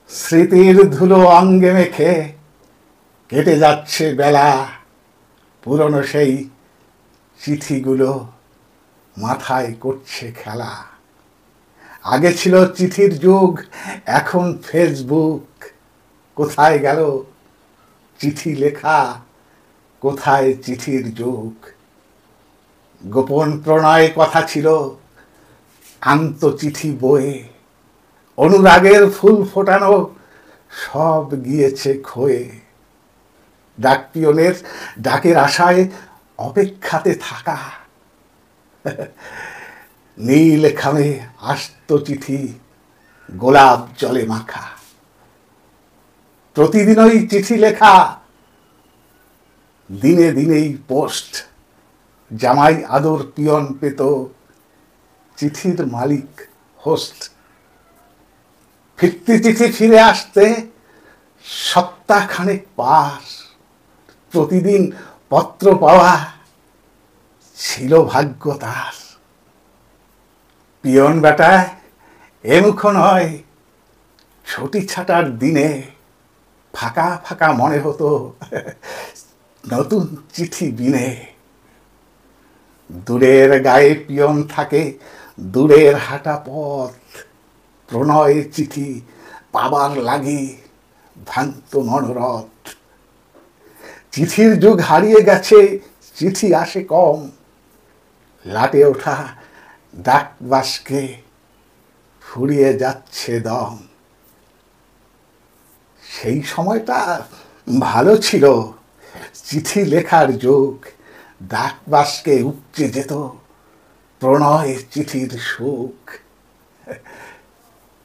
স্মৃতির ধুলো অঙ্গে মেখে কেটে যাচ্ছে বেলা, পুরনো সেই চিঠিগুলো মাথায় করছে খেলা। আগে ছিল চিঠির যুগ, এখন ফেসবুক। কোথায় গেল চিঠি লেখা, কোথায় চিঠির যুগ? গোপন প্রণয় কথা ছিল আন্ত চিঠি বয়ে, অনুরাগের ফুল ফোটানো সব গিয়েছে ক্ষয়ে। ডাকপিয়নের ডাকের আশায় অপেক্ষাতে থাকা, নীল খামে আস্ত চিঠি গোলাপ জলে মাখা। প্রতিদিনই চিঠি লেখা, দিনে দিনেই পোস্ট। জামাই আদর পিয়ন পেত, চিঠির মালিক হোস্ট। ফিরতি চিঠি ফিরে আসতে সপ্তাহখানেক পার, প্রতিদিন পত্র পাওয়া ছিল ভাগ্য তার। পিয়ন বেটায় এমুখ নয়, ছুটি ছাটার দিনে ফাঁকা ফাঁকা মনে হতো নতুন চিঠি বিনে। দূরের গায়ে পিয়ন থাকে, দূরের হাঁটা পথ, প্রণয় চিঠি পাবার লাগি ভ্রান্ত মনোরথ। চিঠির যুগ হারিয়ে গেছে, চিঠি আসে কম, লাটে ওঠা ডাক বাক্সে ফুরিয়ে যাচ্ছে দম। সেই সময়টা ভালো ছিল, চিঠি লেখার যুগ। ডাক বাক্সে উপচে যেত প্রণয় চিঠির সুখ।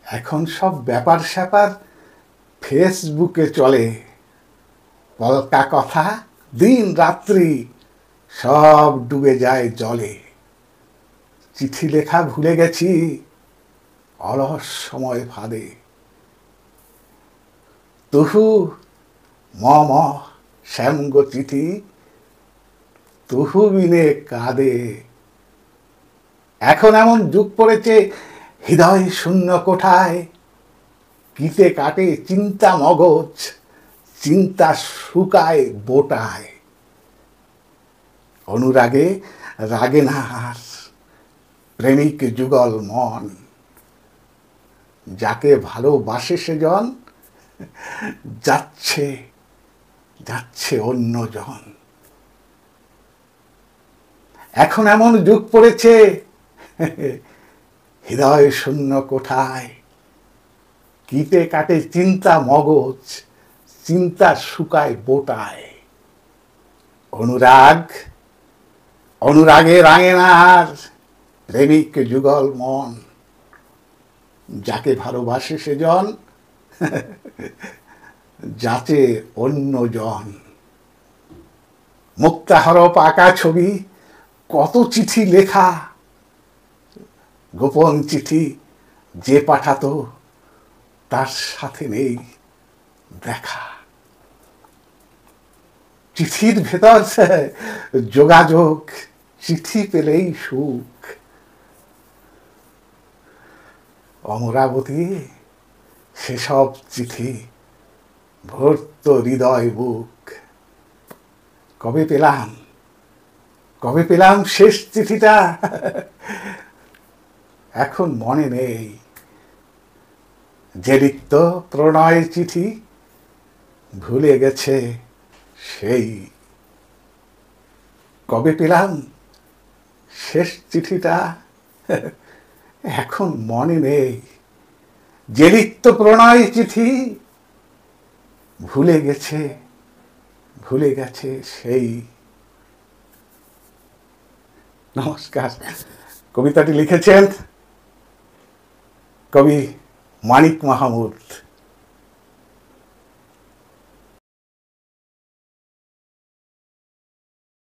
এখন সব ব্যাপার স্যাপার ফেসবুকে চলে, পলকা কথা দিন রাত্রি সব ডুবে যায় জলে। চিঠি লেখা ভুলে গেছি অলস সময় ফাঁদে, তহু ম ম শ্যামগ চিঠি তহু বিনে কাঁদে। এখন এমন যুগ পড়েছে হৃদয় শূন্য কোঠায়, কিতে কাটে চিন্তা মগজ, চিন্তা শুকায় বোটায়। অনুরাগে রাগে না আর প্রেমিক যুগল মন, যাকে ভালোবাসে সেজন যাচ্ছে যাচ্ছে অন্যজন। এখন এমন যুগ পড়েছে হৃদয় শূন্য কোঠায়, কিতে কাটে চিন্তা মগজ, চিন্তা শুকায় বোটায়। অনুরাগ অনুরাগে রাঙে না আর প্রেমিক যুগল মন, যাকে ভালোবাসে সেজন যাচে অন্যজন। মুক্তাহরপ আঁকা ছবি, কত চিঠি লেখা, গোপন চিঠি যে পাঠাতো তার সাথে নেই দেখা। চিঠির ভেতর যোগাযোগ, চিঠি পেলেই সুখ। অমরাবতী সেসব চিঠি ভর্ত হৃদয় বুক। কবে পেলাম কবে পেলাম শেষ চিঠিটা এখন মনে নেই। যে লিখত প্রণয় চিঠি ভুলে গেছে সেই। কবে পেলাম শেষ চিঠিটা এখন মনে নেই। যে লিখত প্রণয় চিঠি ভুলে গেছে সেই। নমস্কার। কবিতাটি লিখেছেন কবি মানিক মাহমুদ।